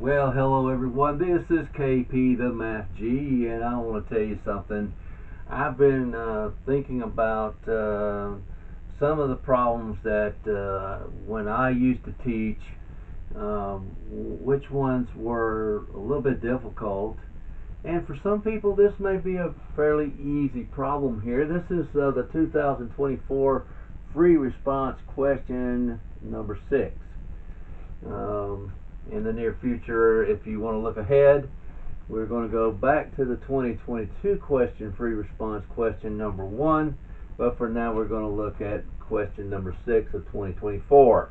Well, hello everyone. This is KP the Math G, and I want to tell you something. I've been thinking about some of the problems that when I used to teach, which ones were a little bit difficult. And for some people, this may be a fairly easy problem here. This is the 2024 free response question number 6. In the near future, if you want to look ahead, we're going to go back to the 2022 question free response question number 1, but for now we're going to look at question number 6 of 2024.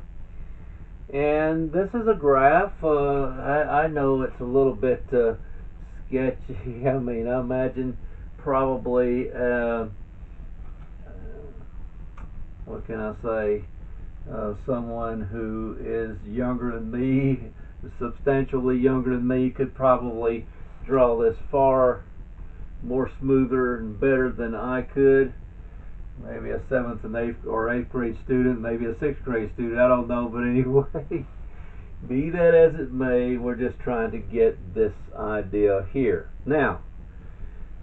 And this is a graph. I know it's a little bit sketchy. I mean, I imagine probably what can I say, someone who is younger than me, substantially younger than me, could probably draw this far more smoother and better than I could. Maybe a 7th and 8th or 8th grade student, maybe a 6th grade student, I don't know, but anyway, be that as it may, we're just trying to get this idea here. Now,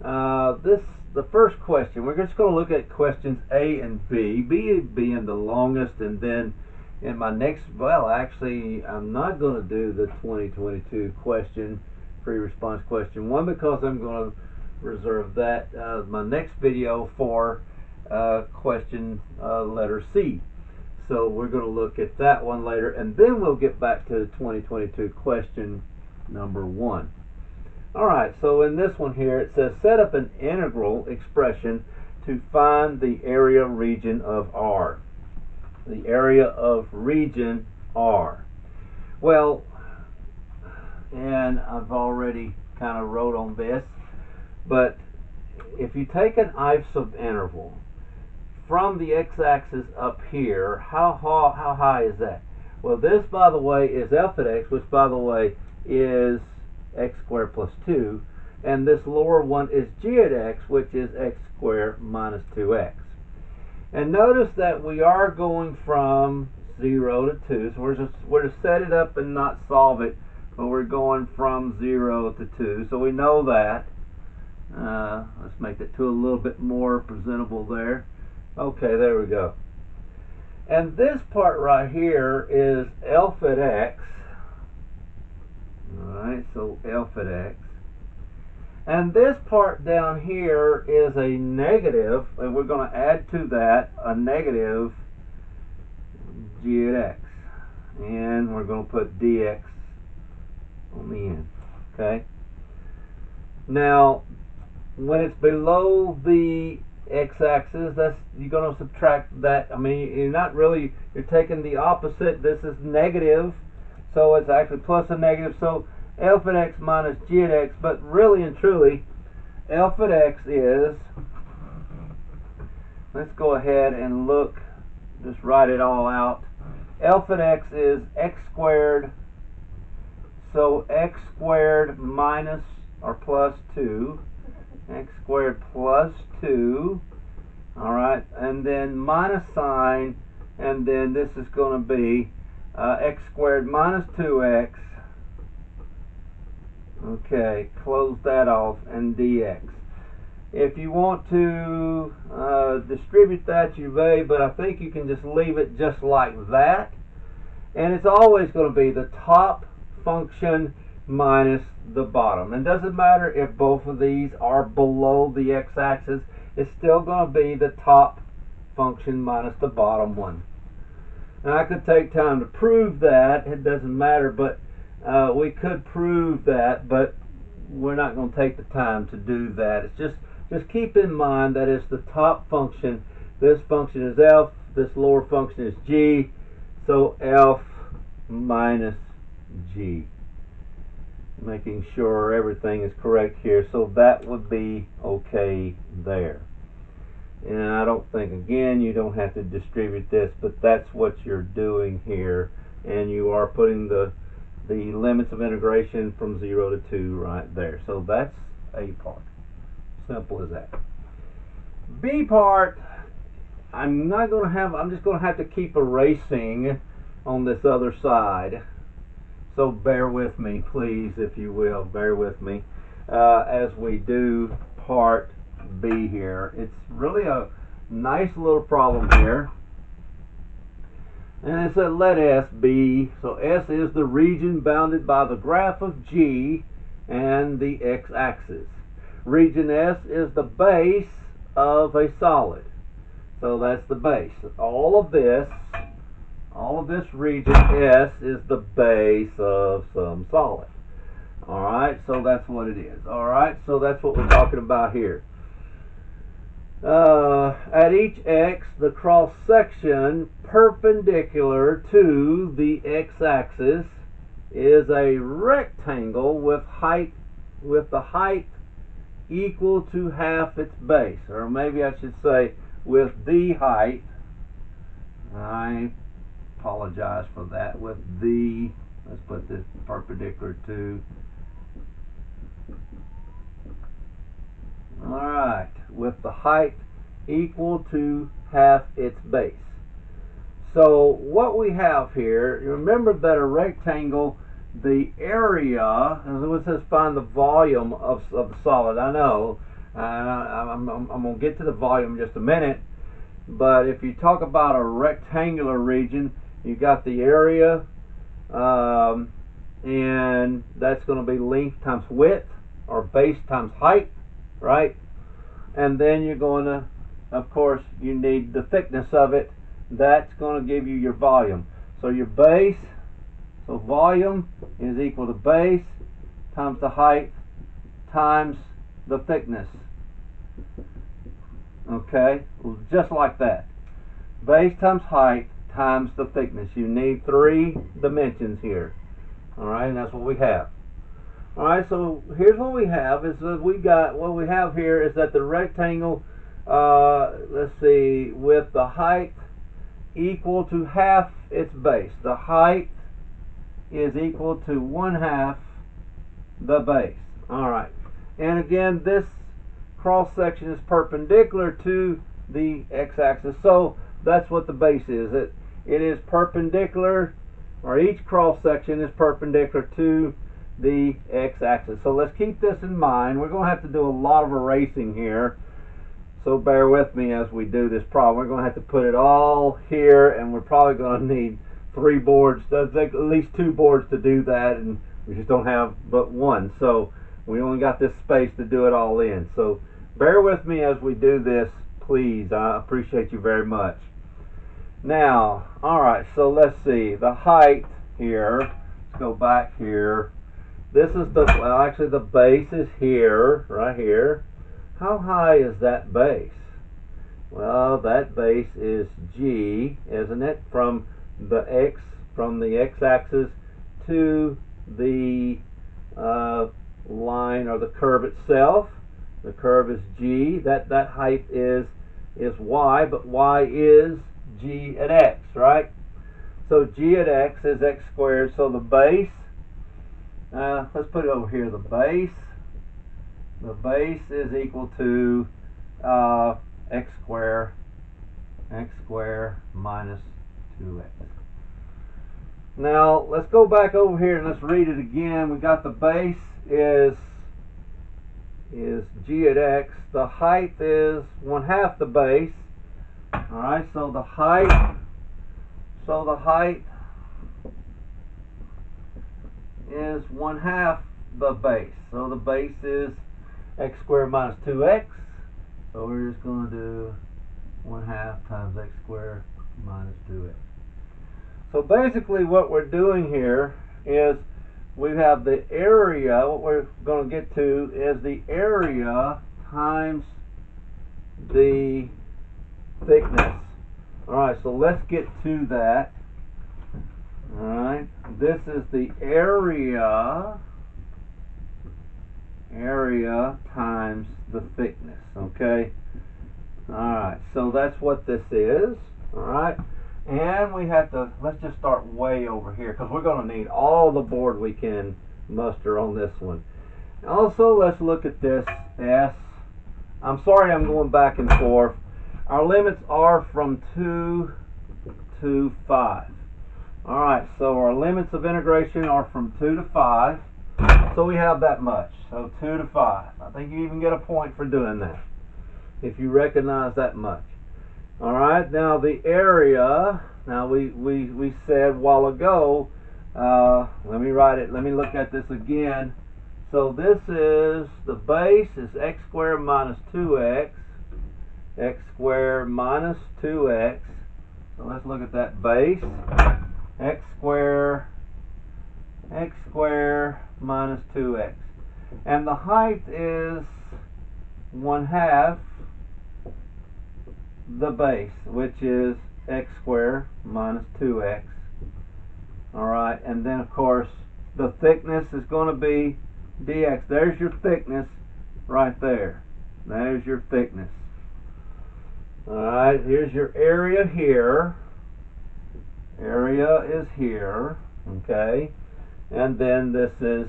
the first question, we're just going to look at questions A and B being the longest, and then in my next, well, actually, I'm not going to do the 2022 question, free response question 1, because I'm going to reserve that, my next video, for question letter C. So we're going to look at that one later, and then we'll get back to the 2022 question number 1. Alright, so in this one here, it says set up an integral expression to find the area region of R. The area of region R. Well, and I've already kind of wrote on this, but if you take an isubinterval from the x-axis up here, how high is that? Well, this, by the way, is f at x, which, by the way, is x squared plus 2, and this lower one is g at x, which is x squared minus 2x. And notice that we are going from 0 to 2, so we're to set it up and not solve it, but we're going from 0 to 2, so we know that. Let's make it a little bit more presentable there. Okay, there we go. And this part right here is f at x. Alright, so f at x. And this part down here is a negative, and we're going to add to that a negative g at x. And we're going to put dx on the end. Okay? Now, when it's below the x-axis, you're going to subtract that. I mean, you're taking the opposite. This is negative, so it's actually plus a negative, so f at x minus g at x, but really and truly, f at x is, let's go ahead and look, just write it all out. F at x is x squared, so x squared minus or plus 2, x squared plus 2, alright, and then minus sign, and then this is going to be x squared minus 2x, okay, close that off, and dx. If you want to distribute that, you may, but I think you can just leave it just like that, and it's always going to be the top function minus the bottom. And it doesn't matter if both of these are below the x-axis, it's still going to be the top function minus the bottom one. And I could take time to prove that, it doesn't matter, but we could prove that, but we're not going to take the time to do that. It's just keep in mind that it's the top function. This function is f, this lower function is g, so f minus g. Making sure everything is correct here, so that would be okay there. And I don't think, again, you don't have to distribute this, but that's what you're doing here, and you are putting the limits of integration from 0 to 2 right there. So that's A part. Simple as that. B part, I'm just going to have to keep erasing on this other side. So bear with me, please, if you will. Bear with me as we do part B here. It's really a nice little problem here. And it said let S be, so S is the region bounded by the graph of G and the x-axis. Region S is the base of a solid. So that's the base. All of this region S is the base of some solid. Alright, so that's what it is. Alright, so that's what we're talking about here. At each x, the cross section perpendicular to the x-axis is a rectangle with the height equal to half its base, or maybe I should say with the height. I apologize for that. With the, let's put this perpendicular to. Alright, with the height equal to half its base. So what we have here, remember that a rectangle, the area, as it says find the volume of the solid. I know, I'm going to get to the volume in just a minute, but if you talk about a rectangular region, you got the area, and that's going to be length times width, or base times height, right? And then you're going to, of course, you need the thickness of it. That's going to give you your volume. So your base, so volume is equal to base times the height times the thickness. Okay, just like that. Base times height times the thickness. You need 3 dimensions here. Alright, and that's what we have. Alright, so here's what we have is that what we have here is that the rectangle, let's see, with the height equal to half its base. The height is equal to 1/2 the base. Alright, and again, this cross section is perpendicular to the x-axis, so that's what the base is. It is perpendicular, or each cross section is perpendicular to the x-axis. So let's keep this in mind. We're going to have to do a lot of erasing here, so bear with me as we do this problem. We're going to have to put it all here, and we're probably going to need 3 boards, at least 2 boards to do that, and we just don't have but one, so we only got this space to do it all in. So bear with me as we do this, please. I appreciate you very much. Now, alright, so let's see, the height here, let's go back here. This is well, actually the base is here, right here. How high is that base? Well, that base is G, isn't it? From the x-axis to the line or the curve itself. The curve is G. That height is Y, but Y is G at X, right? So G at X is X squared. So the base, let's put it over here. The base is equal to X squared minus 2X. Now let's go back over here and let's read it again. We got the base is G at X. The height is 1/2 the base. Alright, so the height is 1/2 the base. So the base is X squared minus 2X. So we're just going to do 1/2 times X squared minus 2X. So basically what we're doing here is we have the area. What we're going to get to is the area times the thickness. Alright, so let's get to that. Alright, this is the area times the thickness, okay? Alright, so that's what this is. Alright, and we have to, let's just start way over here because we're going to need all the board we can muster on this one. Also, let's look at this S. I'm sorry I'm going back and forth. Our limits are from 2 to 5. Alright, so our limits of integration are from 2 to 5. So we have that much. So 2 to 5. I think you even get a point for doing that, if you recognize that much. Alright, now the area, now we said a while ago, let me write it, let me look at this again. So this is, the base is x squared minus 2x, x squared minus 2x. So let's look at that base, x squared minus 2x. And the height is 1/2 the base, which is x squared minus 2x. Alright, and then of course the thickness is going to be dx. There's your thickness right there. There's your thickness. Alright, here's your area here. Area is here. Okay, and then this is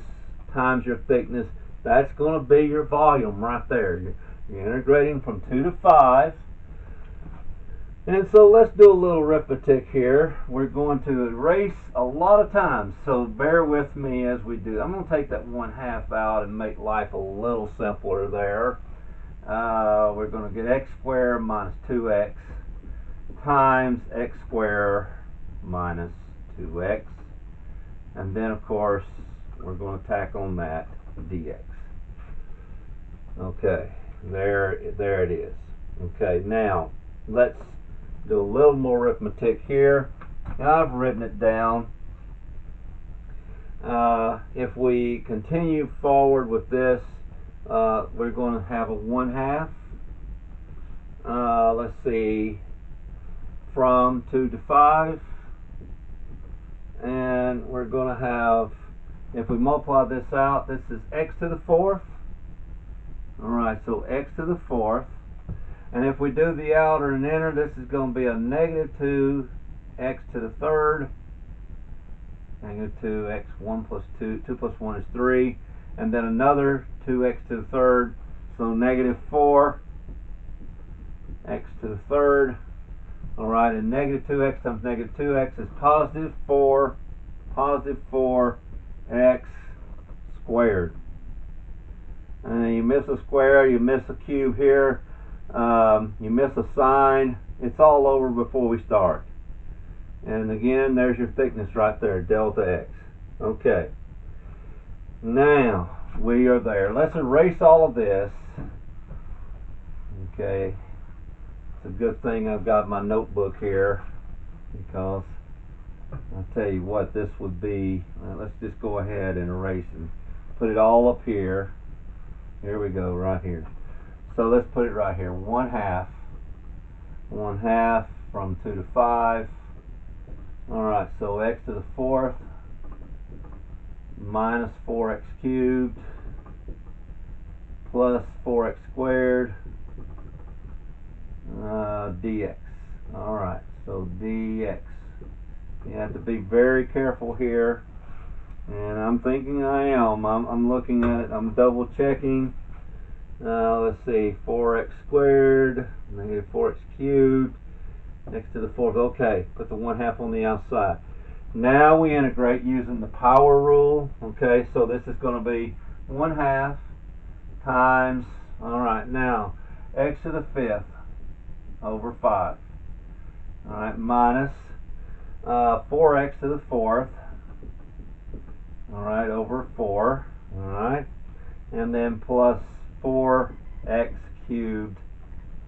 times your thickness. That's going to be your volume right there. You're integrating from 2 to 5. And so let's do a little arithmetic here. We're going to erase a lot of times, so bear with me as we do. I'm going to take that 1/2 out and make life a little simpler there. We're going to get x squared minus 2x times x squared minus 2x. And then, of course, we're going to tack on that dx. Okay, there it is. Okay, now let's do a little more arithmetic here. And I've written it down. If we continue forward with this, we're going to have a 1/2. Let's see, from 2 to 5. And we're going to have, if we multiply this out, this is x to the 4th. Alright, so x to the 4th. And if we do the outer and inner, this is going to be a negative 2x to the 3rd. Negative 2x, 1 plus 2, 2 plus 1 is 3. And then another 2x to the 3rd. So negative 4x to the 3rd. Alright, and negative 2x times negative 2x is positive 4x squared. And you miss a square, you miss a cube here, you miss a sign. It's all over before we start. And again, there's your thickness right there, delta x. Okay. Now, we are there. Let's erase all of this. Okay. It's a good thing I've got my notebook here, because I'll tell you what this would be. Let's just go ahead and erase and put it all up here. Here we go, right here. So let's put it right here. 1/2 from 2 to 5. Alright, so x to the 4th minus 4x cubed plus 4x squared dx. Alright, so dx. You have to be very careful here. And I'm thinking I am. I'm looking at it. I'm double checking. Let's see. 4x squared negative 4x cubed x to the 4th. Okay, put the 1/2 on the outside. Now we integrate using the power rule. Okay, so this is going to be 1/2 times, alright, now x to the 5th over 5. Alright, minus 4x to the 4th. Alright, over 4. Alright, and then plus 4x cubed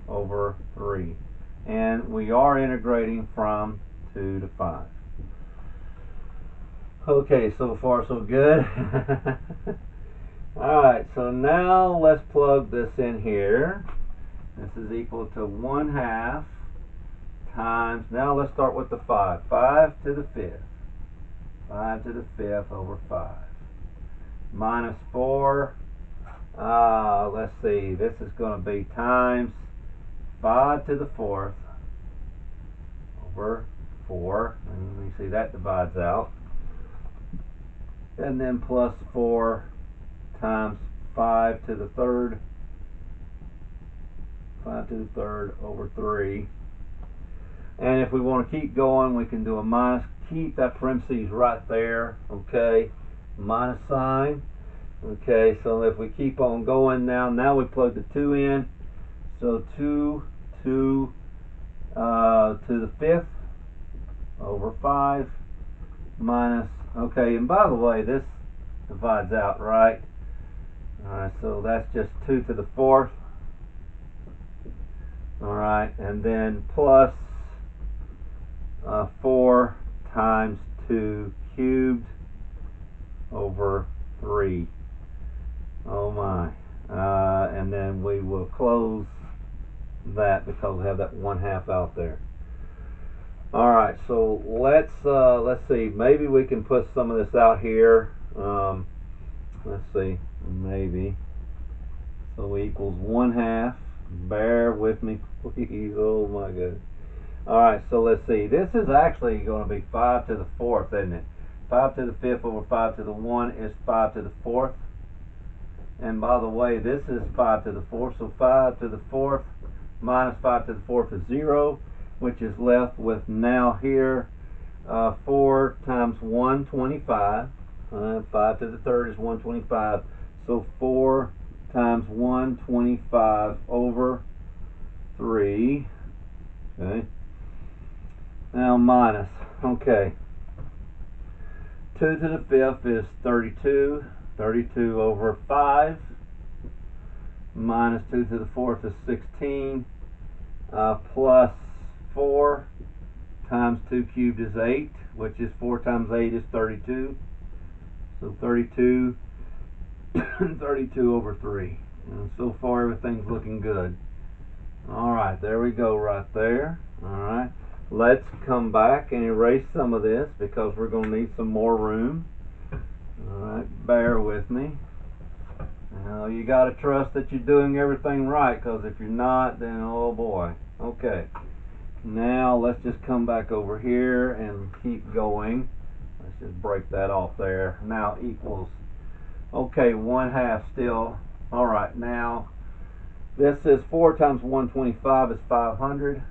over 3. And we are integrating from 2 to 5. Okay, so far so good. Alright, so now let's plug this in here. This is equal to 1/2 times, now let's start with the 5. 5 to the 5th. 5 to the 5th over 5. Minus 4. Let's see, this is going to be times 5 to the 4th over 4. And you see that divides out. And then plus 4 times 5 to the 3rd. 5 to the 3rd over 3. And if we want to keep going, we can do a minus keep that parentheses right there, okay, minus sign. Okay, so if we keep on going now we plug the 2 in, so 2 to the 5th over 5 minus, okay, and by the way, this divides out, right? Alright, so that's just 2 to the 4th. Alright, and then plus 4 times 2 cubed over 3. Oh my. And then we will close that because we have that 1/2 out there. Alright, so let's see, maybe we can put some of this out here. Let's see, maybe. So equals 1/2. Bear with me, please. Oh my goodness. Alright, so let's see. This is actually going to be 5 to the 4th, isn't it? 5 to the 5th over 5 to the 1 is 5 to the 4th. And by the way, this is 5 to the 4th, so 5 to the 4th minus 5 to the 4th is 0, which is left with now here 4 times 125. 5 to the 3rd is 125, so 4 times 125 over 3. Okay. Now minus. Okay. 2 to the 5th is 32. 32 over 5 minus 2 to the 4th is 16 plus 4 times 2 cubed is 8, which is 4 times 8 is 32. So 32 and 32 over 3. And so far everything's looking good. Alright, there we go right there. Alright, let's come back and erase some of this because we're going to need some more room. Alright, bear with me. Now you got to trust that you're doing everything right, because if you're not, then oh boy. Okay, now let's just come back over here and keep going. Let's just break that off there. Now equals, okay, 1/2 still. Alright, now this is 4 times 125 is 500.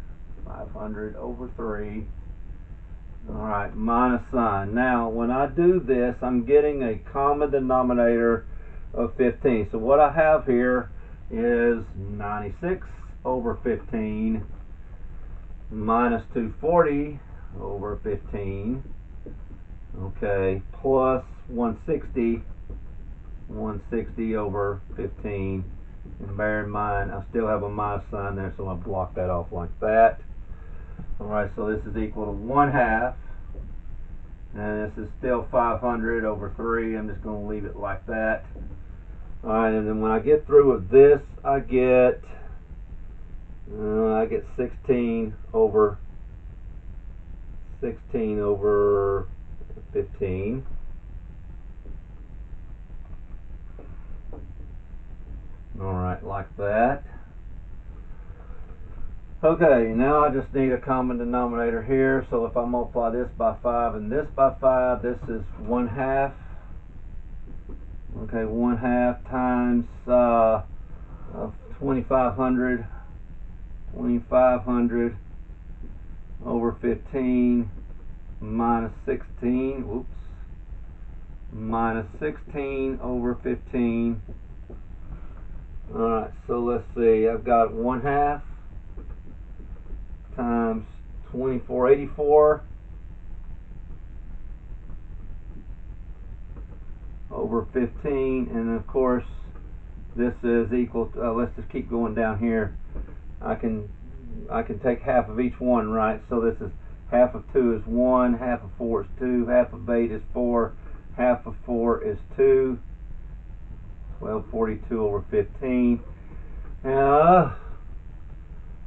500 over 3. Alright, minus sign. Now, when I do this, I'm getting a common denominator of 15. So what I have here is 96 over 15 minus 240 over 15. Okay, plus 160 over 15. And bear in mind, I still have a minus sign there, so I'll block that off like that. Alright, so this is equal to 1/2. And this is still 500 over 3. I'm just going to leave it like that. Alright, and then when I get through with this, I get 16 over 15. Alright, like that. Okay, now I just need a common denominator here. So if I multiply this by 5 and this by 5, this is 1/2. Okay, 1/2 times 2500. 2500 over 15 minus 16. Whoops. Minus 16 over 15. Alright, so let's see. I've got 1/2 times 2484 over 15, and of course this is equal to, let's just keep going down here. I can take half of each one, right? So this is half of 2 is 1, half of 4 is 2, half of 8 is 4, half of 4 is 2. 1242 over 15.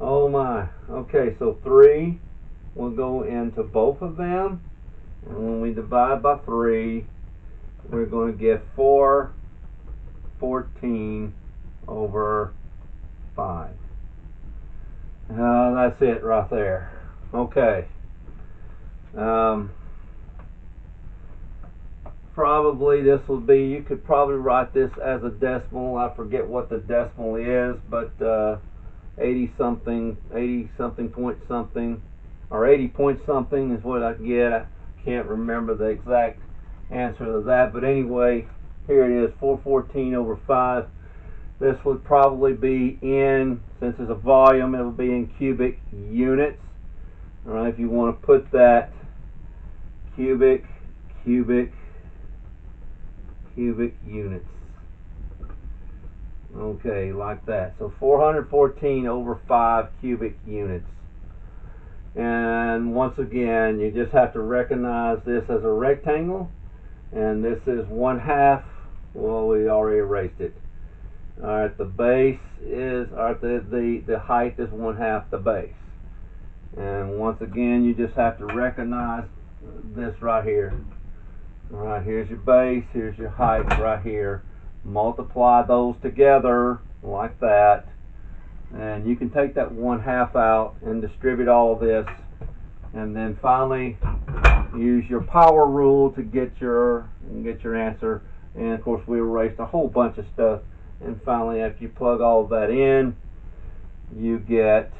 Oh my. Okay, so 3 will go into both of them. And when we divide by 3, we're going to get 414 over 5. That's it right there. Okay. Probably this will be, you could probably write this as a decimal. I forget what the decimal is, but 80 something point something, or 80 point something is what I get. can't remember the exact answer to that, but anyway, here it is, 414 over 5. This would probably be in, since it's a volume, it would be in cubic units. All right, if you want to put that cubic units. Okay, like that. So 414 over 5 cubic units. And once again, you just have to recognize this as a rectangle, and this is 1/2. Well, we already erased it. All right, the base is, or the height is 1/2 the base. And once again, you just have to recognize this right here. All right, here's your base, here's your height right here. Multiply those together like that, and you can take that 1/2 out and distribute all of this, and then finally use your power rule to get your answer. And of course, we erased a whole bunch of stuff, and finally, after you plug all of that in, you get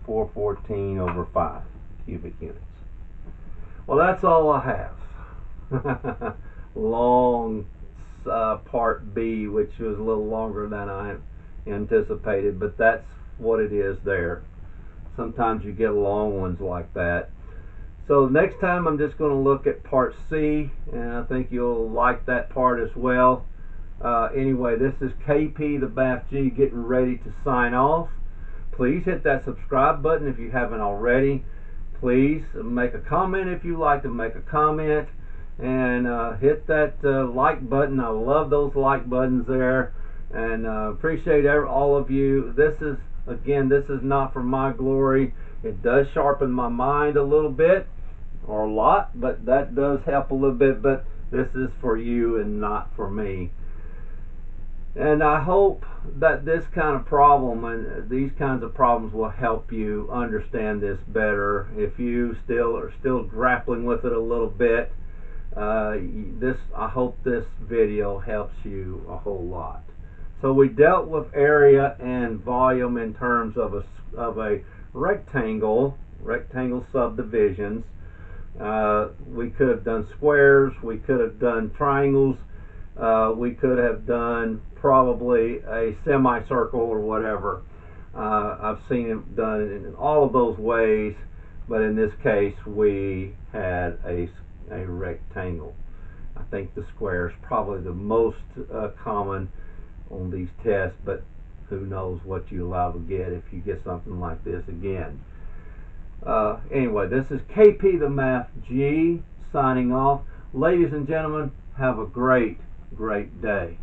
414 over 5 cubic units. Well, that's all I have. Long part B, which was a little longer than I anticipated, but that's what it is there. Sometimes you get long ones like that. So next time I'm just going to look at part C, and I think you'll like that part as well. Anyway, this is KP the Math G getting ready to sign off. Please hit that subscribe button if you haven't already. Please make a comment if you like to make a comment, and hit that like button. I love those like buttons there, and appreciate all of you. This is, again, this is not for my glory. It does sharpen my mind a little bit, or a lot, but that does help a little bit, but this is for you and not for me. And I hope that this kind of problem and these kinds of problems will help you understand this better. If you are still grappling with it a little bit, I hope this video helps you a whole lot. So we dealt with area and volume in terms of a rectangle subdivisions. We could have done squares, we could have done triangles, we could have done probably a semicircle or whatever. I've seen it done in all of those ways, but in this case we had a rectangle. I think the square is probably the most common on these tests, but who knows what you allow to get if you get something like this again. Anyway, this is KP the Math G signing off. Ladies and gentlemen, have a great day.